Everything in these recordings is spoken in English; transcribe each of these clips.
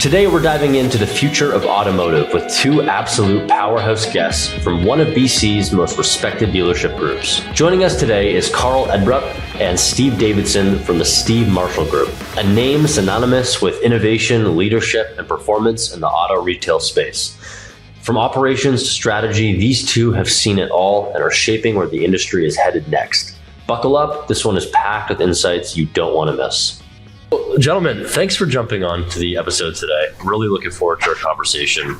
Today, we're diving into the future of automotive with two absolute powerhouse guests from one of BC's most respected dealership groups. Joining us today is Karl Ebdrup and Steve Davidson from the Steve Marshall Group, a name synonymous with innovation, leadership, and performance in the auto retail space. From operations to strategy, these two have seen it all and are shaping where the industry is headed next. Buckle up, this one is packed with insights you don't want to miss. Well, gentlemen, thanks for jumping on to the episode today. I'm really looking forward to our conversation.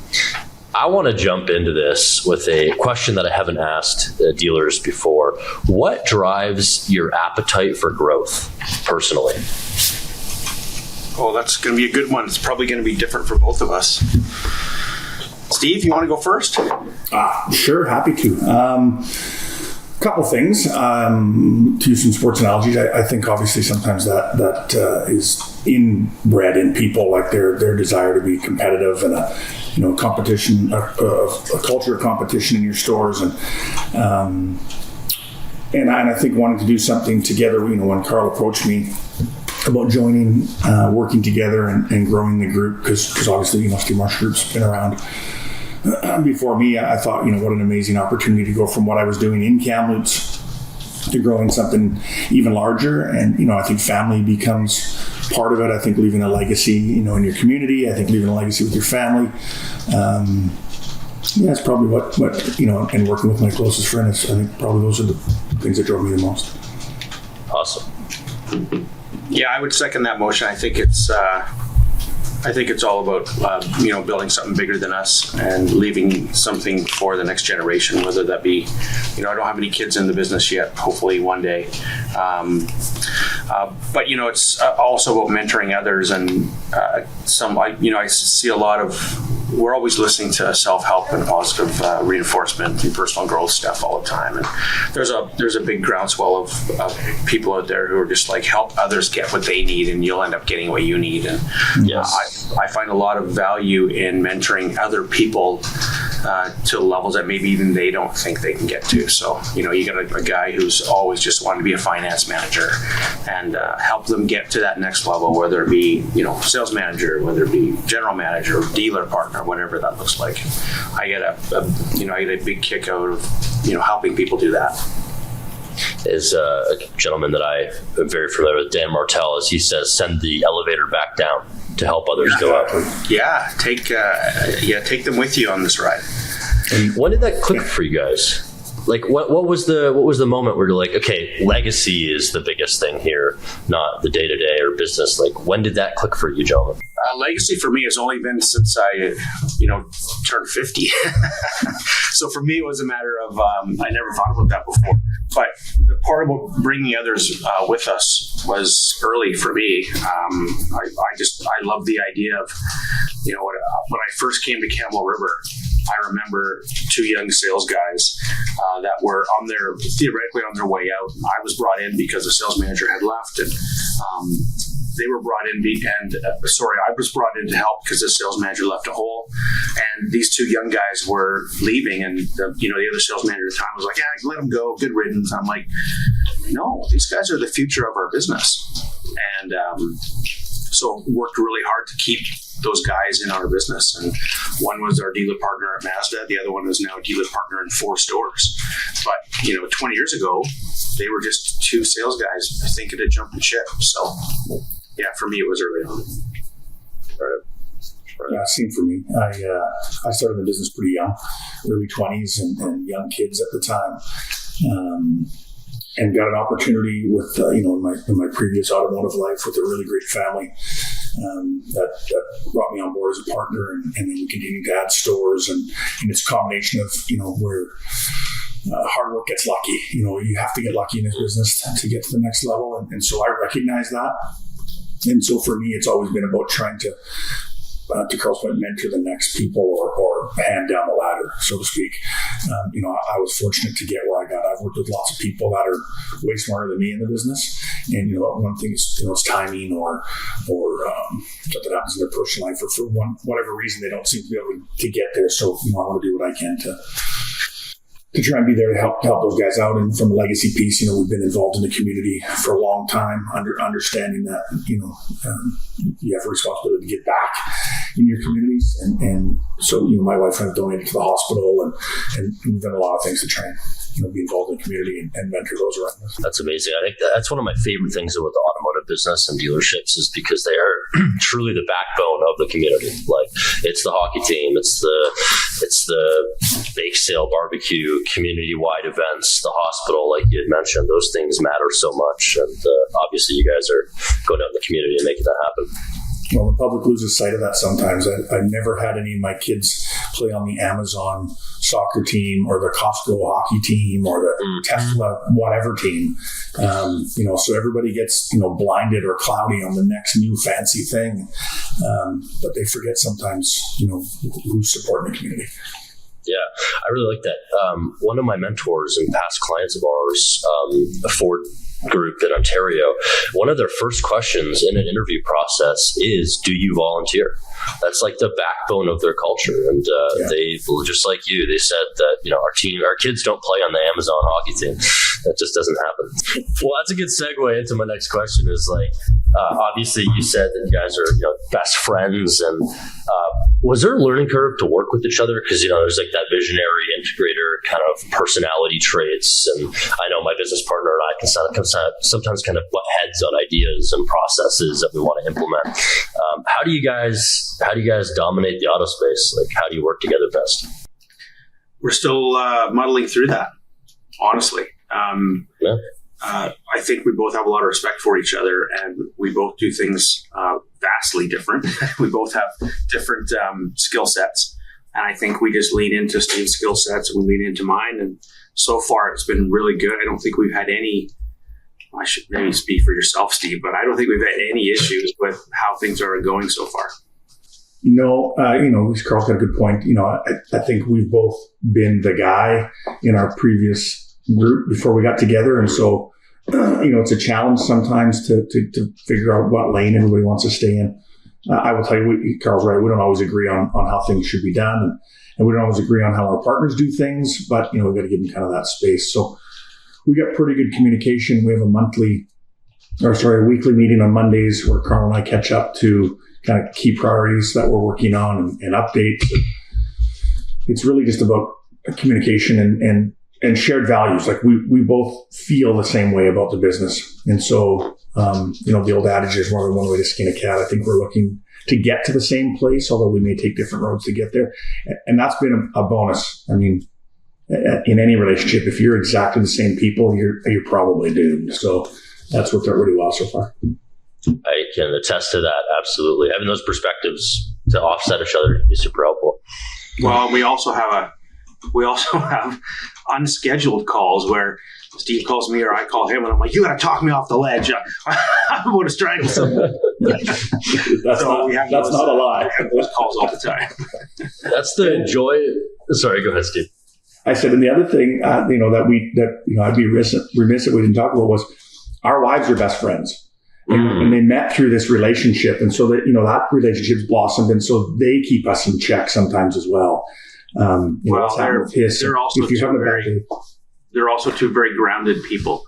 I want to jump into this with a question that I haven't asked dealers before. What drives your appetite for growth personally? Oh, that's going to be a good one. It's probably going to be different for both of us. Steve, you want to go first? Sure, happy to. Couple things. To use some sports analogies, I think obviously sometimes that is inbred in people, like their desire to be competitive and a competition, a culture of competition in your stores, and I think wanting to do something together. When Karl approached me about joining, working together and growing the group, because obviously Steve Marshall Group's been around before me. I thought, what an amazing opportunity to go from what I was doing in Kamloops to growing something even larger. And, I think family becomes part of it. I think leaving a legacy, in your community. I think leaving a legacy with your family. It's probably what and working with my closest friends. I think probably those are the things that drove me the most. Awesome. Yeah, I would second that motion. I think it's all about, building something bigger than us and leaving something for the next generation, whether that be, I don't have any kids in the business yet, hopefully one day. But it's also about mentoring others and I see a lot of, we're always listening to self-help and positive reinforcement and personal growth stuff all the time. And there's a big groundswell of people out there who are just like, help others get what they need and you'll end up getting what you need. And yes. I find a lot of value in mentoring other people to levels that maybe even they don't think they can get to. So, you got a guy who's always just wanted to be a finance manager and help them get to that next level, whether it be, sales manager, whether it be general manager, dealer partner, whatever that looks like. I get a big kick out of, helping people do that. Is a gentleman that I am very familiar with, Dan Martell, as he says, send the elevator back down to help others go up. Yeah, take them with you on this ride. And when did that click for you guys? Like, what was the moment where you're like, okay, legacy is the biggest thing here, not the day-to-day or business? Like, when did that click for you, gentlemen? Legacy for me has only been since I, turned 50. So for me, it was a matter of, I never thought about that before. But the part about bringing others with us was early for me. I love the idea of, when I first came to Camel River, I remember two young sales guys that were theoretically on their way out. I was brought in because the sales manager had left, and they were brought in, I was brought in to help because the sales manager left a hole, and these two young guys were leaving, and the other sales manager at the time was like, yeah, let them go, good riddance. I'm like, no, these guys are the future of our business, and so worked really hard to keep those guys in our business. And one was our dealer partner at Mazda. The other one is now a dealer partner in 4 stores. But, 20 years ago, they were just two sales guys thinking to jump and ship. So, yeah, for me, it was early on. Right. Yeah, same for me. I started the business pretty young, early 20s and young kids at the time. And got an opportunity with, in my previous automotive life with a really great family that brought me on board as a partner, and then we continued to add stores, and it's a combination of, where hard work gets lucky. You have to get lucky in this business to get to the next level, and so I recognize that. And so for me, it's always been about trying to Karl's point, mentor the next people or hand down the ladder, so to speak. I was fortunate to get where I got. I've worked with lots of people that are way smarter than me in the business. And, one thing is, it's timing or something happens in their personal life, or for whatever reason, they don't seem to be able to get there. So, I want to do what I can to try and be there to help those guys out. And from a legacy piece, we've been involved in the community for a long time, understanding that, you have a responsibility to give back. in your communities. And so, my wife has donated to the hospital, and we've done a lot of things to try and, be involved in the community and mentor those around us. That's amazing. I think that's one of my favorite things about the automotive business and dealerships is because they are truly the backbone of the community. Like, it's the hockey team, it's the bake sale, barbecue, community-wide events, the hospital, like you had mentioned. Those things matter so much, and obviously you guys are going out in the community and making that happen. Well, the public loses sight of that sometimes. I've never had any of my kids play on the Amazon soccer team or the Costco hockey team or the Tesla whatever team. So everybody gets, blinded or cloudy on the next new fancy thing. But they forget sometimes, who's supporting the community. Yeah, I really like that. One of my mentors and past clients of ours, a Ford group in Ontario, one of their first questions in an interview process is, do you volunteer? That's like the backbone of their culture. And they, just like you, they said that, our kids don't play on the Amazon hockey team. That just doesn't happen. Well, that's a good segue into my next question is obviously you said that you guys are, best friends, and was there a learning curve to work with each other? Because, there's like that visionary integrator kind of personality traits. And I know my business partner and I can sometimes kind of butt heads on ideas and processes that we want to implement. How do you guys dominate the auto space? Like, how do you work together best? We're still muddling through that, honestly. I think we both have a lot of respect for each other, and we both do things vastly different. We both have different skill sets, and I think we just lean into Steve's skill sets and we lean into mine, and so far it's been really good. I don't think we've had any, I should maybe speak for yourself, Steve, but I don't think we've had any issues with how things are going so far. Carl's got a good point. I think we've both been the guy in our previous group before we got together. And so, it's a challenge sometimes to figure out what lane everybody wants to stay in. I will tell you, Carl's right. We don't always agree on how things should be done. And we don't always agree on how our partners do things, but, we've got to give them kind of that space. So we got pretty good communication. We have a weekly meeting on Mondays where Karl and I catch up to kind of key priorities that we're working on and updates. It's really just about communication and shared values. Like we both feel the same way about the business. And so, the old adage is more than one way to skin a cat. I think we're looking to get to the same place, although we may take different roads to get there. And that's been a bonus. I mean, in any relationship, if you're exactly the same people, you're probably doomed. So that's worked out really well so far. I can attest to that. Absolutely. Having those perspectives to offset each other is super helpful. Well, we also have unscheduled calls where Steve calls me or I call him, and I'm like, you got to talk me off the ledge. I'm going to strangle someone. That's not a lie. We have those calls all the time. That's the joy. Sorry, go ahead, Steve. I said, and the other thing, I'd be remiss if we didn't talk about was our wives are best friends. And they met through this relationship. And so that relationship's blossomed. And so they keep us in check sometimes as well. They're also two very grounded people.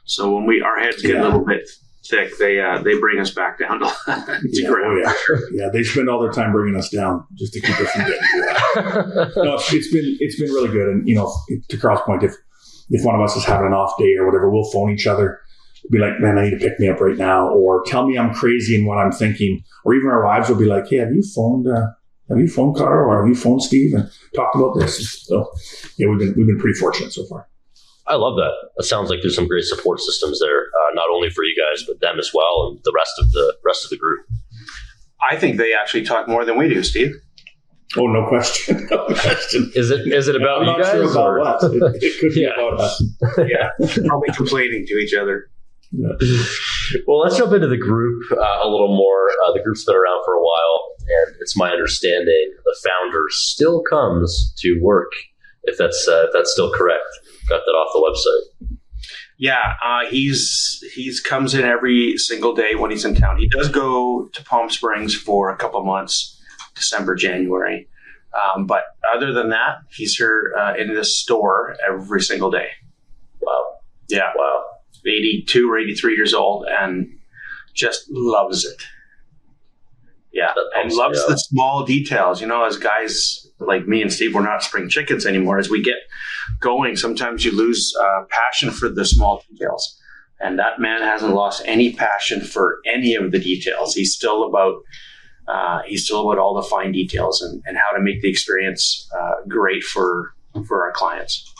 So when our heads get a little bit thick, they bring us back down to ground. Yeah, they spend all their time bringing us down just to keep us from getting to that. No, it's been really good. And to Karl's point, if one of us is having an off day or whatever, we'll phone each other. Be like, man, I need to pick me up right now, or tell me I'm crazy in what I'm thinking. Or even our wives will be like, hey, have you phoned Karl, or have you phoned Steve and talked about this? So yeah, we've been pretty fortunate so far. I love that. It sounds like there's some great support systems there, not only for you guys, but them as well, and the rest of the group. I think they actually talk more than we do, Steve. Oh, no question. No question. Is it about you guys? Sure about what? It could be about us. Yeah, probably complaining to each other. Yeah. Well, let's jump into the group a little more. The group's been around for a while, and it's my understanding the founder still comes to work, if that's still correct. Got that off the website. Yeah, he's comes in every single day when he's in town. He does go to Palm Springs for a couple months, December, January. But other than that, he's here in this store every single day. Wow. Yeah. Wow. 82 or 83 years old and just loves it. Yeah, and loves the small details. As guys like me and Steve, we're not spring chickens anymore. As we get going, sometimes you lose passion for the small details. And that man hasn't lost any passion for any of the details. He's still about all the fine details and how to make the experience great for our clients.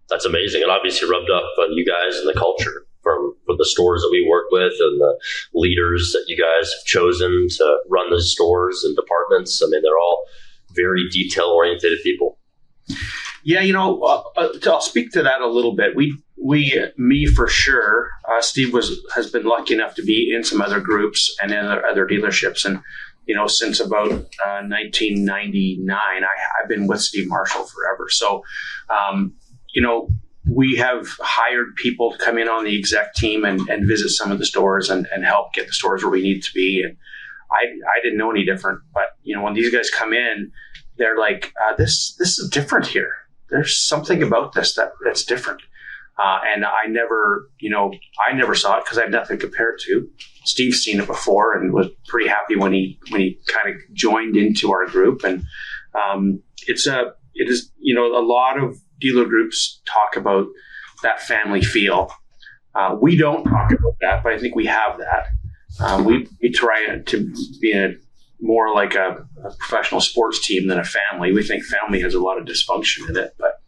That's amazing, and obviously rubbed up on you guys and the culture from the stores that we work with and the leaders that you guys have chosen to run the stores and departments. I mean, they're all very detail-oriented people. Yeah, I'll speak to that a little bit. Me for sure. Steve has been lucky enough to be in some other groups and in other dealerships, and since about 1999, I've been with Steve Marshall forever. So, we have hired people to come in on the exec team and visit some of the stores and help get the stores where we need to be. And I didn't know any different, but when these guys come in, they're like, this is different here. There's something about this that's different. And I never saw it because I had nothing to compare it to. Steve's seen it before and was pretty happy when he kind of joined into our group. And it is a lot of dealer groups talk about that family feel. We don't talk about that, but I think we have that. We try to be more like a professional sports team than a family. We think family has a lot of dysfunction in it, but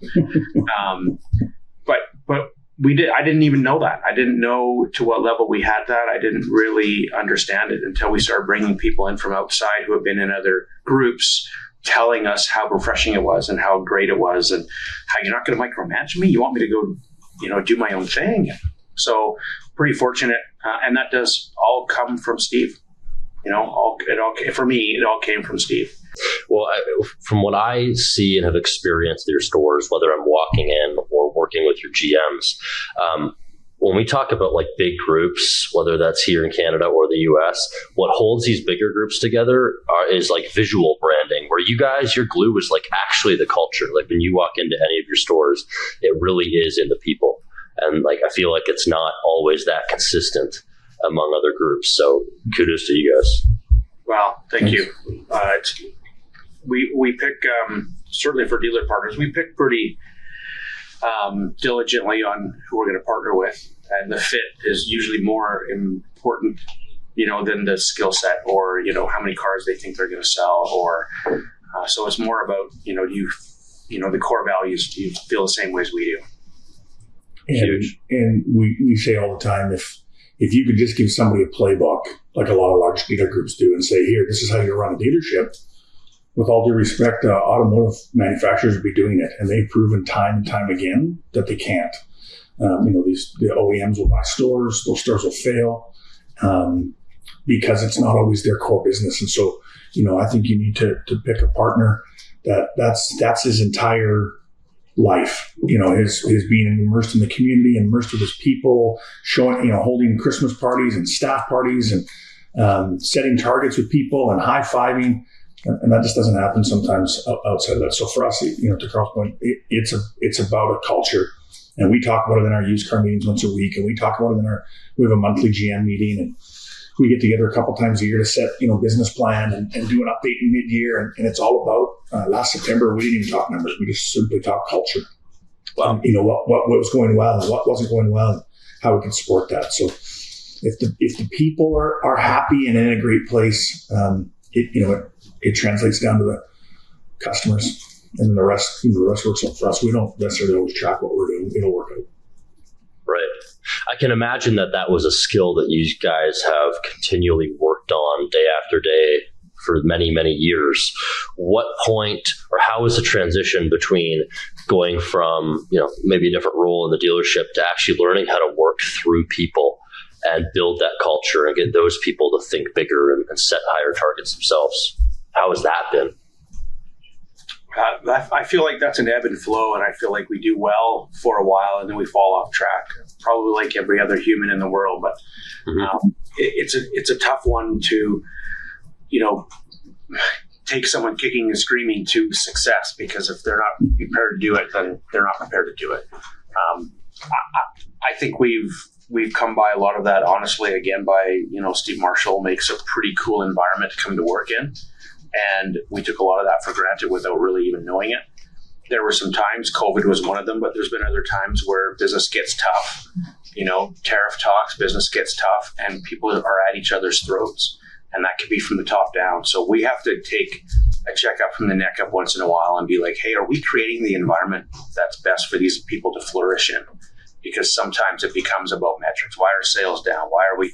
I didn't even know that. I didn't know to what level we had that. I didn't really understand it until we started bringing people in from outside who have been in other groups, telling us how refreshing it was and how great it was, and how you're not going to micromanage me. You want me to go, do my own thing. So pretty fortunate, and that does all come from Steve. For me, it all came from Steve. Well, from what I see and have experienced at your stores, whether I'm walking in or working with your GMs, when we talk about like big groups, whether that's here in Canada or the US, what holds these bigger groups together is like visual branding, where you guys, your glue is like actually the culture. Like when you walk into any of your stores, it really is in the people. And like, I feel like it's not always that consistent among other groups. So kudos to you guys. Well, thank you. We pick, certainly for dealer partners, we pick pretty diligently on who we're going to partner with. And the fit is usually more important, than the skill set or, how many cars they think they're going to sell. Or so it's more about, the core values. You feel the same way as we do. Huge. And we say all the time, if you could just give somebody a playbook, like a lot of large dealer groups do, and say, here, this is how you run a dealership, with all due respect, automotive manufacturers would be doing it. And they've proven time and time again that they can't. The OEMs will buy stores, those stores will fail because it's not always their core business. And so, I think you need to pick a partner that's his entire life, his being immersed in the community, immersed with his people, showing, holding Christmas parties and staff parties and setting targets with people and high-fiving. And that just doesn't happen sometimes outside of that. So for us, to Carl's point, it's about a culture. And we talk about it in our used car meetings once a week. And we talk about it we have a monthly GM meeting, and we get together a couple times a year to set, business plan and do an update in mid-year. And it's all about, last September, we didn't even talk numbers. We just simply talk culture. Wow. What was going well and what wasn't going well and how we can support that. So if the people are happy and in a great place, it translates down to the customers, and then the rest works out for us. We don't necessarily always track what we're doing. It'll work out. Right. I can imagine that was a skill that you guys have continually worked on day after day for many, many years. What point, or how was the transition between going from, maybe a different role in the dealership to actually learning how to work through people and build that culture and get those people to think bigger and set higher targets themselves? How has that been? I feel like that's an ebb and flow, and I feel like we do well for a while and then we fall off track, probably like every other human in the world. But it's a tough one to, take someone kicking and screaming to success, because if they're not prepared to do it, then they're not prepared to do it. I think we've we've come by a lot of that, honestly, again, by, Steve Marshall makes a pretty cool environment to come to work in. And we took a lot of that for granted without really even knowing it. There were some times, COVID was one of them, but there's been other times where business gets tough. Tariff talks, business gets tough, and people are at each other's throats. And that could be from the top down. So we have to take a checkup from the neck up once in a while and be like, hey, are we creating the environment that's best for these people to flourish in? Because sometimes it becomes about metrics. Why are sales down? Why are we?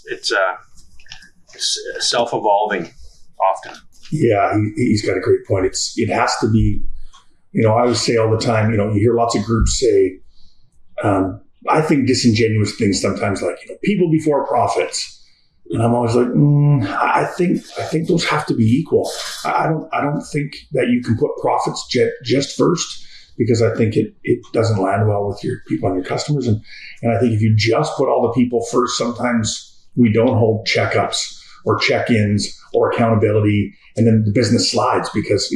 It's self-evolving often. Yeah, he's got a great point. It has to be, I always say all the time, you hear lots of groups say, I think disingenuous things sometimes like, people before profits. And I'm always like, I think those have to be equal. I don't think that you can put profits just first, because I think it doesn't land well with your people and your customers. And I think if you just put all the people first, sometimes we don't hold checkups or check-ins or accountability, and then the business slides because,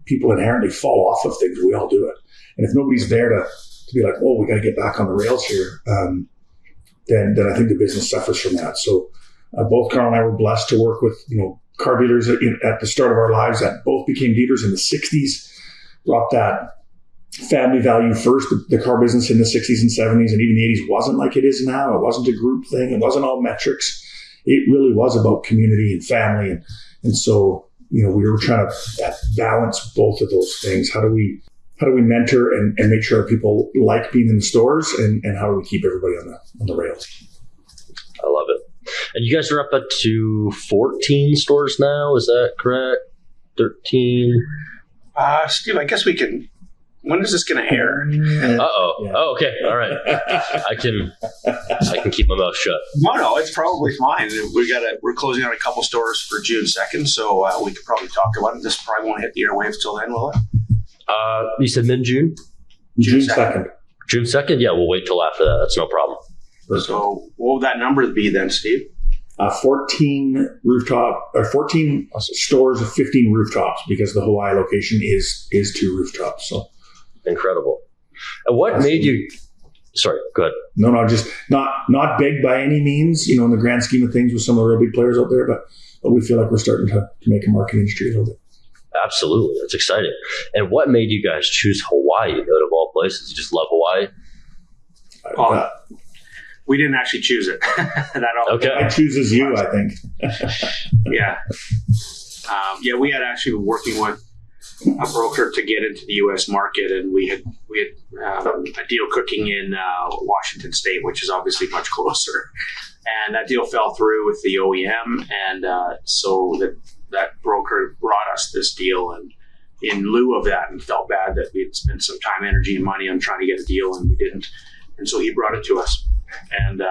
people inherently fall off of things. We all do it. And if nobody's there to be like, oh, we got to get back on the rails here, then I think the business suffers from that. So both Karl and I were blessed to work with, car dealers at the start of our lives that both became dealers in the 60s, brought that family value first. The car business in the 60s and 70s and even the 80s wasn't like it is now. It wasn't a group thing. It wasn't all metrics. It really was about community and family. And so, we were trying to balance both of those things. How do we mentor and make sure our people like being in the stores, and how do we keep everybody on the rails? I love it. And you guys are up to 14 stores now, is that correct? 13? Steve, I guess we can. When is this going to air? Uh-oh. Yeah. Oh, okay. All right. I can keep my mouth shut. No, it's probably fine. We're closing out a couple stores for June 2nd, so we could probably talk about it. This probably won't hit the airwaves till then, will it? You said mid-June? June 2nd. June 2nd? Yeah, we'll wait till after that. That's no problem. So what would that number be then, Steve? 14 stores of 15 rooftops, because the Hawaii location is 2 rooftops. So incredible. And what made you? Sorry, go ahead. No, just not big by any means. In the grand scheme of things, with some of the real big players out there, but we feel like we're starting to make a mark in the industry a little bit. Absolutely, that's exciting. And what made you guys choose Hawaii out of all places? You just love Hawaii? We didn't actually choose it. Okay. I chooses you, I think. Yeah. We had actually been working with a broker to get into the U.S. market, and we had a deal cooking in Washington State, which is obviously much closer. And that deal fell through with the OEM, and so that broker brought us this deal, and in lieu of that, and felt bad that we had spent some time, energy, and money on trying to get a deal, and we didn't. And so he brought it to us. And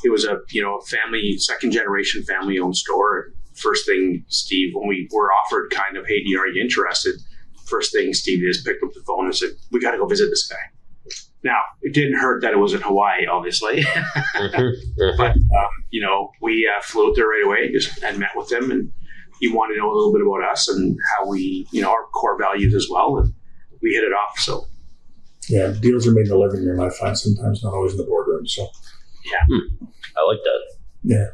it was a family, second generation family owned store. First thing, Steve, when we were offered kind of, hey, are you interested? First thing Steve did is picked up the phone and said, we got to go visit this guy. Now, it didn't hurt that it was in Hawaii, obviously. But, we flew out there right away and met with him. And he wanted to know a little bit about us and how we, our core values as well. And we hit it off. So. Yeah, deals are made in the living room, I find, sometimes, not always in the boardroom. So, yeah, I like that. Yeah,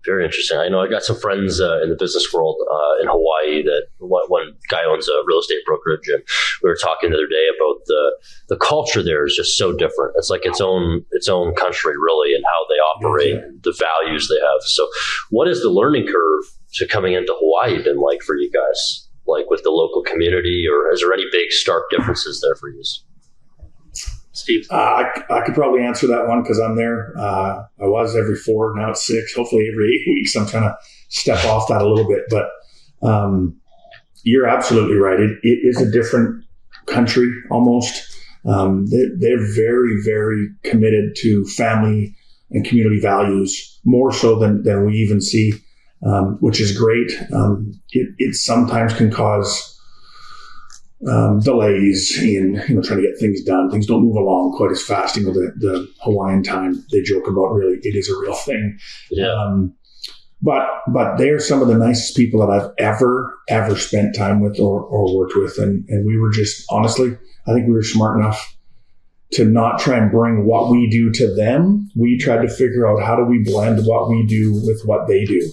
very interesting. I know I got some friends in the business world in Hawaii that one guy owns a real estate brokerage, and we were talking the other day about the culture there is just so different. It's like its own country, really, and how they operate, the values they have. So, what is the learning curve to coming into Hawaii been like for you guys? Like with the local community, or is there any big stark differences there for you? Steve? I could probably answer that one because I'm there. I was every 4, now it's 6, hopefully every 8 weeks. I'm trying to step off that a little bit. But you're absolutely right. It is a different country almost. They're very, very committed to family and community values, more so than we even see, which is great. It sometimes can cause delays in trying to get things done. Things don't move along quite as fast. The Hawaiian time they joke about, really, it is a real thing. Yeah. But they're some of the nicest people that I've ever spent time with or worked with, and we were just, honestly, I think we were smart enough to not try and bring what we do to them. We tried to figure out how do we blend what we do with what they do.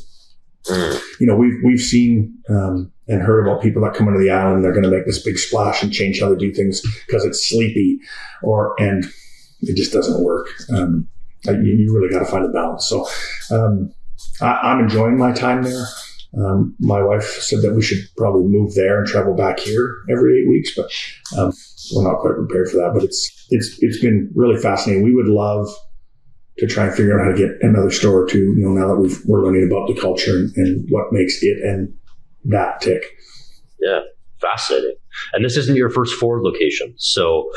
You know, we've seen and heard about people that come into the island and they're going to make this big splash and change how they do things because it's sleepy, and it just doesn't work. You really got to find a balance. So I'm enjoying my time there. My wife said that we should probably move there and travel back here every 8 weeks, but we're not quite prepared for that. But it's been really fascinating. We would love to try and figure out how to get another store or two, you know, now that we're learning about the culture and what makes it and that tick. Yeah, fascinating. And this isn't your first Ford location. So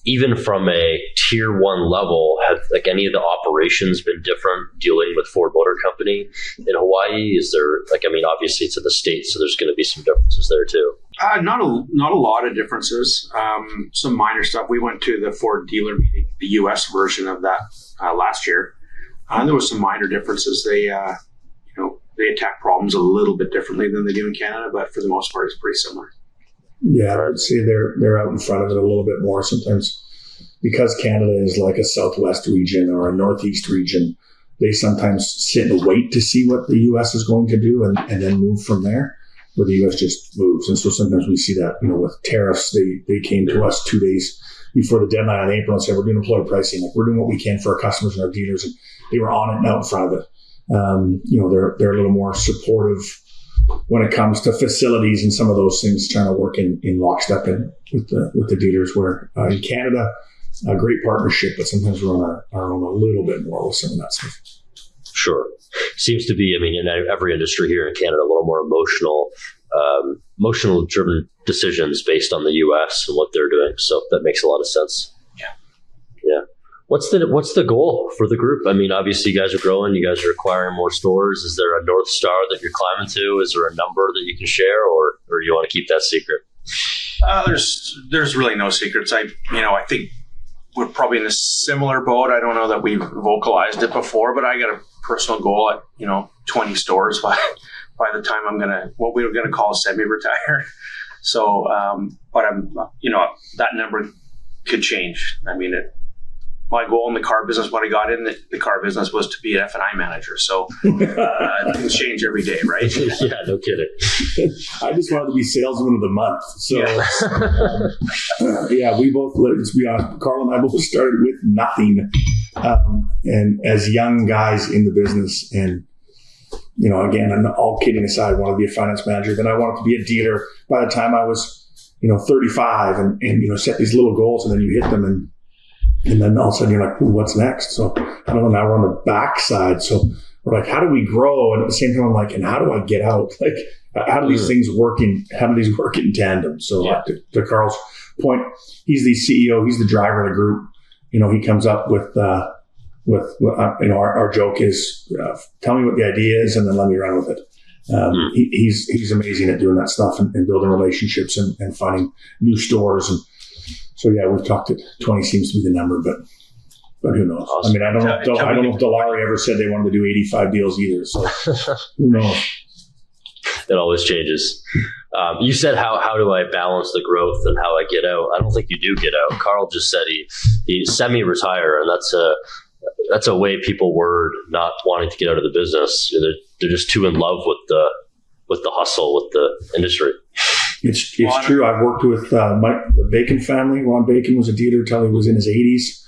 even from a tier one level, have like any of the operations been different dealing with Ford Motor Company in Hawaii? Is there obviously it's in the States, so there's going to be some differences there too. Not a lot of differences. Some minor stuff. We went to the Ford dealer meeting, the U.S. version of that last year. There was some minor differences. They attack problems a little bit differently than they do in Canada, but for the most part, it's pretty similar. Yeah, I would say they're out in front of it a little bit more sometimes because Canada is like a Southwest region or a Northeast region. They sometimes sit and wait to see what the U.S. is going to do and then move from there, where the U.S. just moves. And so sometimes we see that, you know, with tariffs, they came to us 2 days before the deadline in April and said, we're doing employee pricing. Like, we're doing what we can for our customers and our dealers. And they were on it and out in front of it. You know, they're a little more supportive when it comes to facilities and some of those things, trying to work in lockstep with the dealers, where in Canada, a great partnership, but sometimes we're on our own a little bit more with some of that stuff. Sure. Seems to be, in every industry here in Canada, a little more emotional driven decisions based on the U.S. and what they're doing. So that makes a lot of sense. Yeah. What's the goal for the group? Obviously you guys are growing, you guys are acquiring more stores. Is there a North Star that you're climbing to? Is there a number that you can share, or you want to keep that secret? There's really no secrets. I think we're probably in a similar boat. I don't know that we've vocalized it before, but I got a personal goal at 20 stores by the time I'm what we were gonna call semi-retire. So, but I'm that number could change. My goal in the car business when I got in the car business was to be an F&I manager. So things change every day, right? Yeah, no kidding. I just wanted to be salesman of the month. So we both, let's be honest, Karl and I both started with nothing. And as young guys in the business, and, again, I'm all kidding aside, I wanted to be a finance manager. Then I wanted to be a dealer by the time I was, 35 and set these little goals, and then you hit them and then all of a sudden you're like, what's next? So I don't know, now we're on the backside. So we're like, how do we grow? And at the same time, I'm like, and how do I get out? Like, how do these things work in tandem? So to Karl's point, he's the CEO, he's the driver of the group. He comes up with our joke is, tell me what the idea is and then let me run with it. He's amazing at doing that stuff and building relationships and finding new stores. And so, we've talked it. 20 seems to be the number, but who knows? Awesome. I don't know if Dilawri ever said they wanted to do 85 deals either. So who knows? It always changes. You said, how do I balance the growth and how I get out? I don't think you do get out. Karl just said he semi-retire, and that's a way people word not wanting to get out of the business. They're just too in love with the hustle, with the industry. It's true. I've worked with the Bacon family. Ron Bacon was a dealer until he was in his 80s.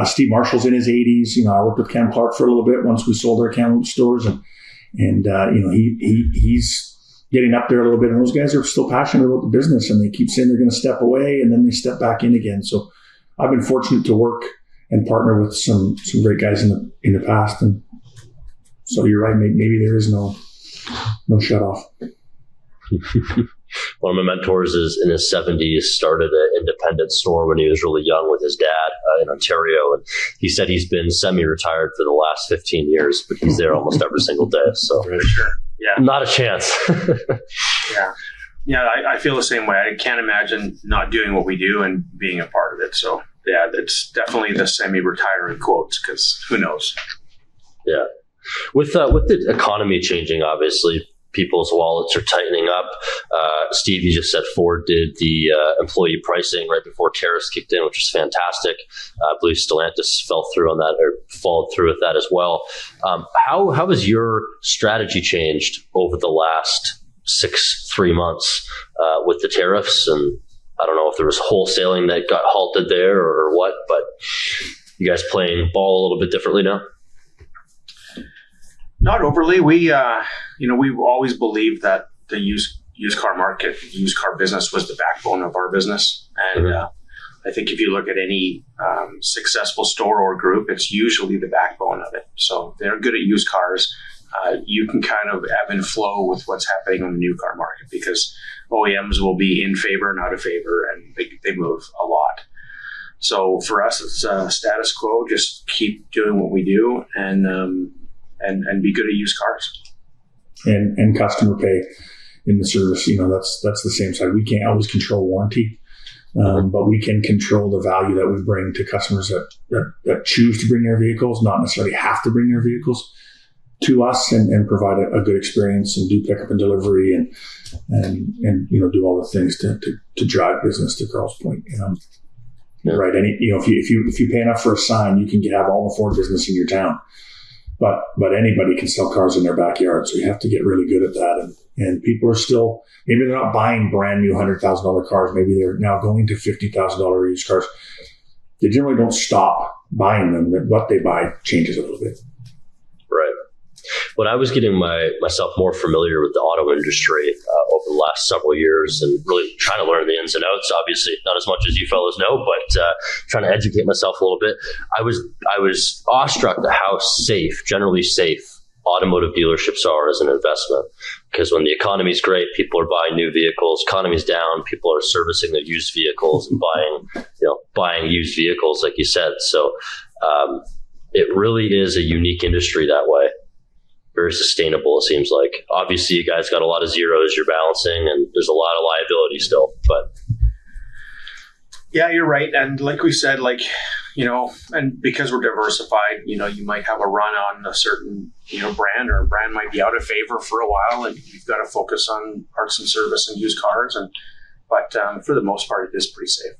Steve Marshall's in his 80s. I worked with Cam Clark for a little bit once we sold our Cam stores, and he's getting up there a little bit. And those guys are still passionate about the business, and they keep saying they're going to step away, and then they step back in again. So I've been fortunate to work and partner with some great guys in the past, and so you're right. Maybe there is no shut off. One of my mentors is in his 70s, started an independent store when he was really young with his dad in Ontario. And he said he's been semi-retired for the last 15 years, but he's there almost every single day. So sure. Yeah. Not a chance. Yeah, I feel the same way. I can't imagine not doing what we do and being a part of it. So it's definitely the semi-retiring quotes, because who knows? Yeah. With the economy changing, obviously, people's wallets are tightening up. Steve, you just said Ford did the employee pricing right before tariffs kicked in, which was fantastic. I believe Stellantis fell through on that, or followed through with that as well. How has your strategy changed over the last 3 months with the tariffs? And I don't know if there was wholesaling that got halted there or what, but you guys playing ball a little bit differently now? Not overly. We've always believed that the used car market, used car business was the backbone of our business. And I think if you look at any successful store or group, it's usually the backbone of it. So they're good at used cars. You can kind of ebb and flow with what's happening on the new car market because OEMs will be in favor and out of favor, and they move a lot. So for us, it's status quo. Just keep doing what we do and be good at used cars. And customer pay in the service, that's the same side. We can't always control warranty, but we can control the value that we bring to customers that choose to bring their vehicles, not necessarily have to bring their vehicles to us, and provide a good experience and do pickup and delivery and do all the things to drive business, to Karl's point. Yeah. Right. And if you pay enough for a sign, you can have all the Ford business in your town. But anybody can sell cars in their backyard, so you have to get really good at that. And people are still, maybe they're not buying brand new $100,000 cars. Maybe they're now going to $50,000 used cars. They generally don't stop buying them. What they buy changes a little bit. Right. When I was getting myself more familiar with the auto industry over the last several years and really trying to learn the ins and outs, obviously not as much as you fellows know, but trying to educate myself a little bit, I was awestruck at how generally safe automotive dealerships are as an investment. Because when the economy's great, people are buying new vehicles. Economy's down, people are servicing their used vehicles and buying used vehicles, like you said. So it really is a unique industry that way. Very sustainable, it seems like. Obviously, you guys got a lot of zeros you're balancing, and there's a lot of liability still. But yeah, you're right. And like we said, and because we're diversified, you might have a run on a certain brand, or a brand might be out of favor for a while, and you've got to focus on parts and service and used cars. But for the most part, it is pretty safe.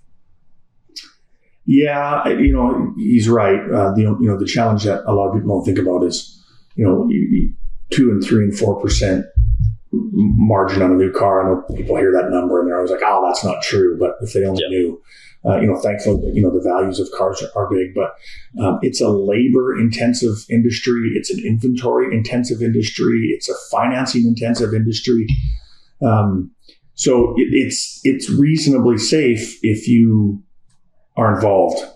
Yeah, he's right. The challenge that a lot of people don't think about is 2 and 3 and 4% margin on a new car. I know people hear that number and they're always like, "Oh, that's not true." But if they only knew, thankfully, the values of cars are big. But it's a labor-intensive industry. It's an inventory-intensive industry. It's a financing-intensive industry. So it's reasonably safe if you are involved.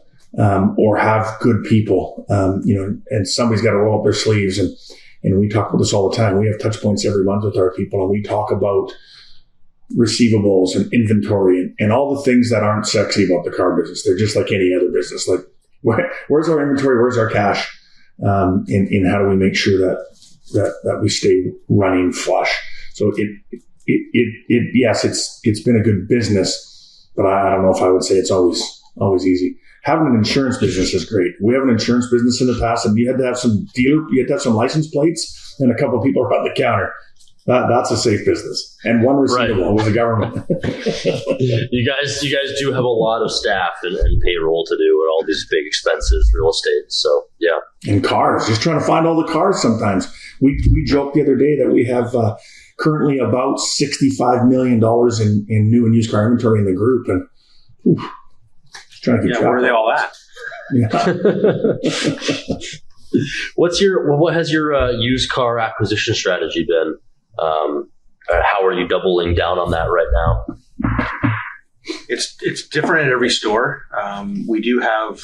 Or have good people, and somebody's got to roll up their sleeves. And we talk about this all the time. We have touch points every month with our people, and we talk about receivables and inventory and all the things that aren't sexy about the car business. They're just like any other business. Like, where's our inventory? Where's our cash? And how do we make sure that we stay running flush? So yes, it's been a good business, but I don't know if I would say it's always easy. Having an insurance business is great. We have an insurance business in the past, and you had to have some license plates and a couple of people around the counter. That's a safe business. And one receivable was the government. You guys do have a lot of staff and payroll to do and all these big expenses, real estate. So yeah. And cars, just trying to find all the cars sometimes. We joked the other day that we have currently about $65 million in new and used car inventory in the group. And trying to keep track. Where are they all at? Yeah. Yeah. What has your used car acquisition strategy been? How are you doubling down on that right now? It's different at every store. We do have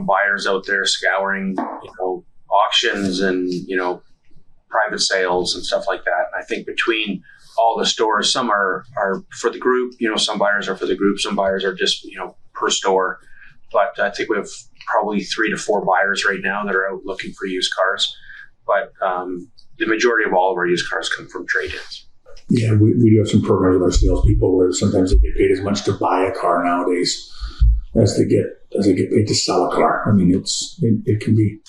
buyers out there scouring auctions and private sales and stuff like that. And I think between all the stores, some are for the group. Some buyers are for the group. Some buyers are just per store. But I think we have probably 3 to 4 buyers right now that are out looking for used cars. But the majority of all of our used cars come from trade-ins. Yeah, we do have some programs with our salespeople where sometimes they get paid as much to buy a car nowadays as they get paid to sell a car. I mean, it can be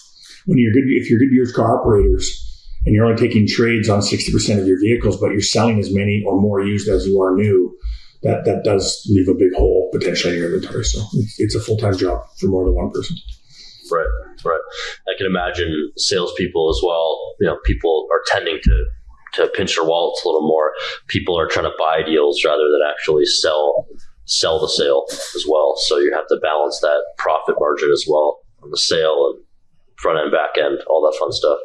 if you're good used car operators and you're only taking trades on 60% of your vehicles, but you're selling as many or more used as you are new, that does leave a big hole potentially in your inventory. So it's a full-time job for more than one person. Right. I can imagine salespeople as well. People are tending to pinch their wallets a little more. People are trying to buy deals rather than actually sell the sale as well. So you have to balance that profit margin as well on the sale and front end, back end, all that fun stuff.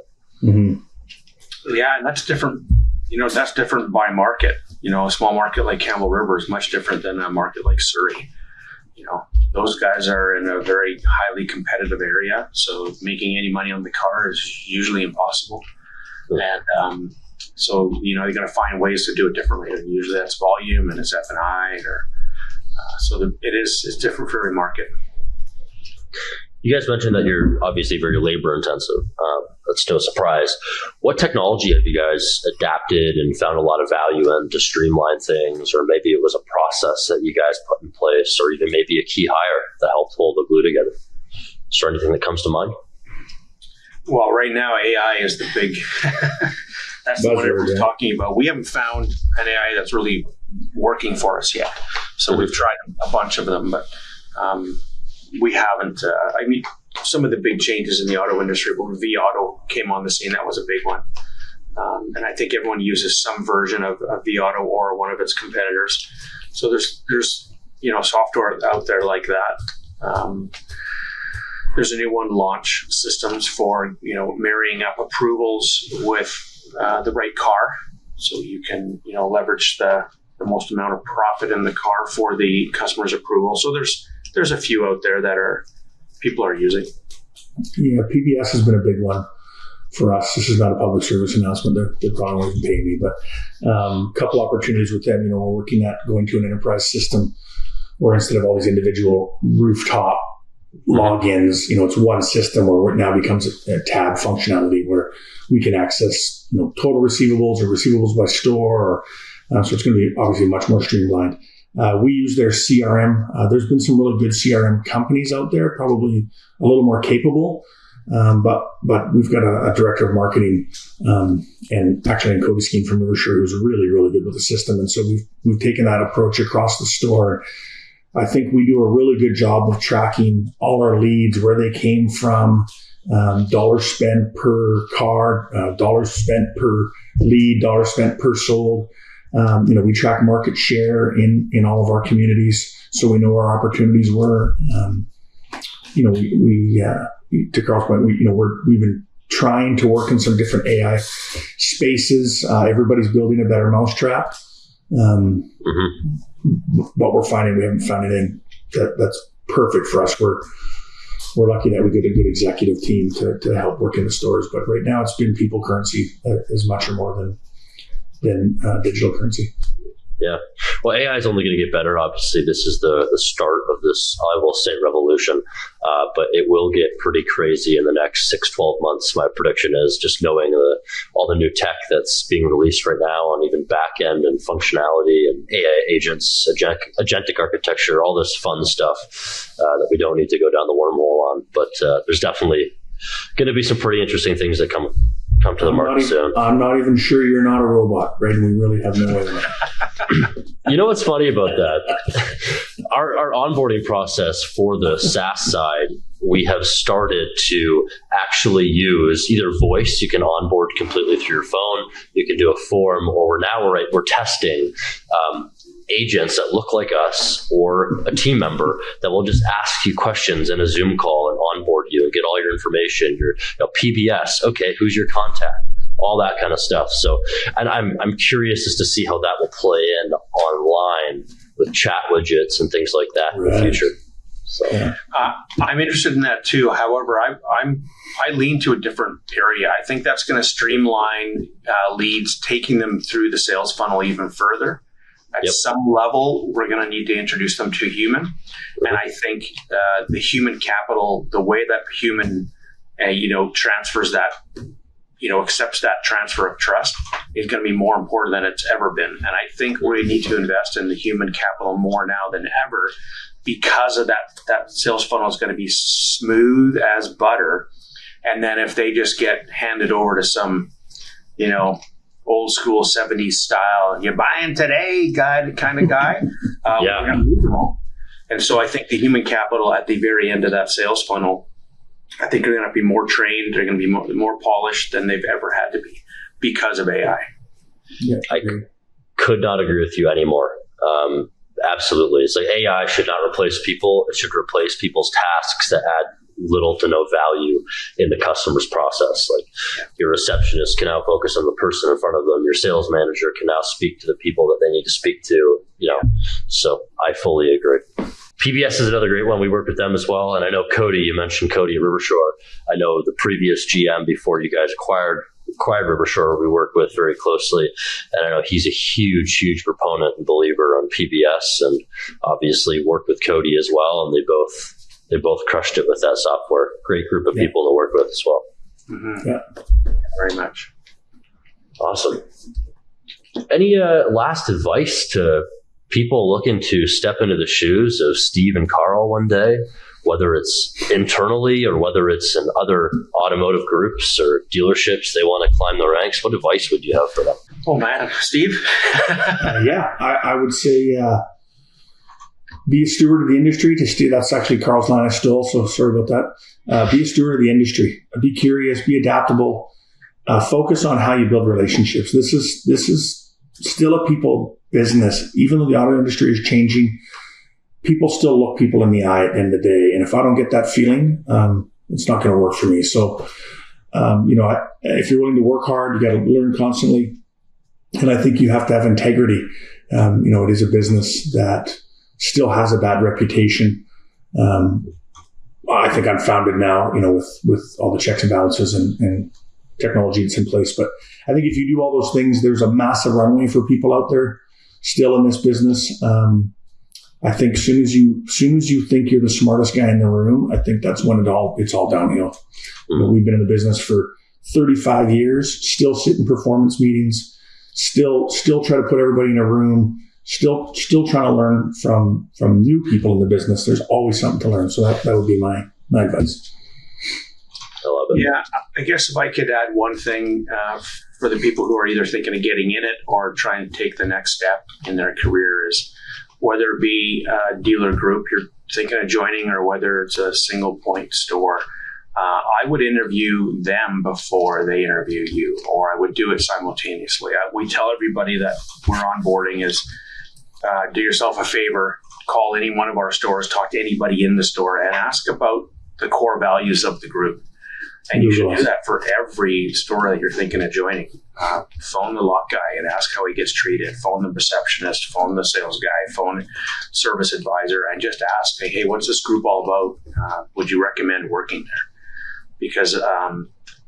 Mm-hmm. Yeah, and that's different. That's different by market. A small market like Campbell River is much different than a market like Surrey. Those guys are in a very highly competitive area, so making any money on the car is usually impossible. And so you got to find ways to do it differently. And usually that's volume and it's F&I, it's different for every market. You guys mentioned that you're obviously very labor intensive. That's no surprise. What technology have you guys adapted and found a lot of value in to streamline things? Or maybe it was a process that you guys put in place, or even maybe a key hire that helped hold the glue together. Is there anything that comes to mind? Well, right now, AI is the big, that's what everyone's talking about. We haven't found an AI that's really working for us yet. So we've tried a bunch of them, but we haven't. Some of the big changes in the auto industry, when vAuto came on the scene, that was a big one. And I think everyone uses some version of vAuto or one of its competitors. So there's software out there like that. There's a new one, Launch Systems, for marrying up approvals with the right car, so you can leverage the most amount of profit in the car for the customer's approval. So there's a few out there that people are using. Yeah, PBS has been a big one for us. This is not a public service announcement. They're probably not even paying me, but a couple opportunities with them. We're working at going to an enterprise system where instead of all these individual rooftop logins, it's one system where it now becomes a tab functionality where we can access total receivables or receivables by store. So it's going to be obviously much more streamlined. We use their CRM. There's been some really good CRM companies out there, probably a little more capable, but we've got a director of marketing and actually in Cody Skeen from Rivershire who's really, really good with the system. And so we've taken that approach across the store. I think we do a really good job of tracking all our leads, where they came from, dollars spent per car, dollars spent per lead, dollars spent per sold. We track market share in all of our communities, so we know where our opportunities were. To Carl's point, we've been trying to work in some different AI spaces. Everybody's building a better mousetrap. But we're finding we haven't found anything that's perfect for us. We're lucky that we get a good executive team to help work in the stores. But right now, it's been people currency as much or more than digital currency. Yeah. Well, AI is only going to get better. Obviously, this is the start of this, I will say, revolution. But it will get pretty crazy in the next 6-12 months. My prediction is, just knowing all the new tech that's being released right now on even back end and functionality and AI agents, agentic architecture, all this fun stuff that we don't need to go down the wormhole on. But there's definitely going to be some pretty interesting things that come to the market soon. I'm not even sure you're not a robot, right? We really have no way of it. You know what's funny about that? Our onboarding process for the SaaS side, we have started to actually use either voice. You can onboard completely through your phone. You can do a form, or we're testing agents that look like us or a team member that will just ask you questions in a Zoom call and onboard you and get all your information, your PBS. Okay, who's your contact? All that kind of stuff. So, and I'm curious as to see how that will play in online with chat widgets and things like that in the future. So, I'm interested in that too. However, I lean to a different area. I think that's going to streamline leads, taking them through the sales funnel even further. At some level, we're going to need to introduce them to a human. And I think the human capital, the way that human, transfers that, accepts that transfer of trust, is going to be more important than it's ever been. And I think we need to invest in the human capital more now than ever, because of that sales funnel is going to be smooth as butter. And then if they just get handed over to some old school 70s style, you buying today guy kind of guy. Yeah. We're going to lose them all. And so I think the human capital at the very end of that sales funnel, I think they're going to be more trained. They're going to be more polished than they've ever had to be because of AI. Yeah, I could not agree with you anymore. Absolutely. It's like AI should not replace people. It should replace people's tasks that add little to no value in the customer's process. Like your receptionist can now focus on the person in front of them. Your sales manager can now speak to the people that they need to speak to, So I fully agree. PBS is another great one. We work with them as well. And I know Cody, you mentioned Cody at Rivershore. I know the previous GM before you guys acquired Rivershore, we work with very closely. And I know he's a huge proponent and believer on PBS, and obviously worked with Cody as well. And they both crushed it with that software. Great group of people to work with as well. Mm-hmm. Yeah. Very much. Awesome. Any last advice to people looking to step into the shoes of Steve and Karl one day, whether it's internally or whether it's in other automotive groups or dealerships they want to climb the ranks? What advice would you have for them? Oh, man. Steve? I would say be a steward of the industry. That's actually Karl's line I stole, so sorry about that. Be a steward of the industry. Be curious, be adaptable. Focus on how you build relationships. This is still a people business. Even though the auto industry is changing, people still look people in the eye at the end of the day. And if I don't get that feeling, it's not going to work for me. So, if you're willing to work hard, you got to learn constantly. And I think you have to have integrity. It is a business that still has a bad reputation. I think I'm founded now, with all the checks and balances and technology that's in place. But I think if you do all those things, there's a massive runway for people out there still in this business. I think as soon as you think you're the smartest guy in the room, I think that's when it's all downhill. We've been in the business for 35 years, still sit in performance meetings, still try to put everybody in a room, still trying to learn from new people in the business. There's always something to learn. So that would be my advice. I love it. Yeah, I guess if I could add one thing for the people who are either thinking of getting in it or trying to take the next step in their career is, whether it be a dealer group you're thinking of joining or whether it's a single point store, I would interview them before they interview you, or I would do it simultaneously. We tell everybody that we're onboarding is do yourself a favor, call any one of our stores, talk to anybody in the store, and ask about the core values of the group. And you should do that for every store that you're thinking of joining. Phone the lot guy and ask how he gets treated. Phone the receptionist, phone the sales guy, phone service advisor, and just ask, hey, what's this group all about? Would you recommend working there? Because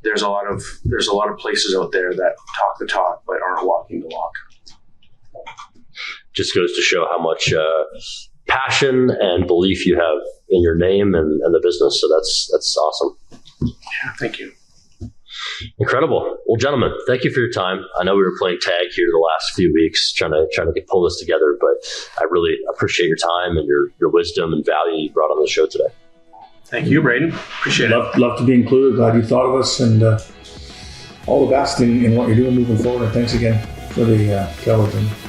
there's a lot of places out there that talk the talk but aren't walking the walk. Just goes to show how much passion and belief you have in your name and the business. So that's awesome. Yeah, thank you. Incredible. Well, gentlemen, thank you for your time. I know we were playing tag here the last few weeks, trying to pull this together, but I really appreciate your time and your wisdom and value you brought on the show today. Thank you, Braden. Appreciate it. Love to be included. Glad you thought of us, and all the best in what you're doing moving forward. And thanks again for the television.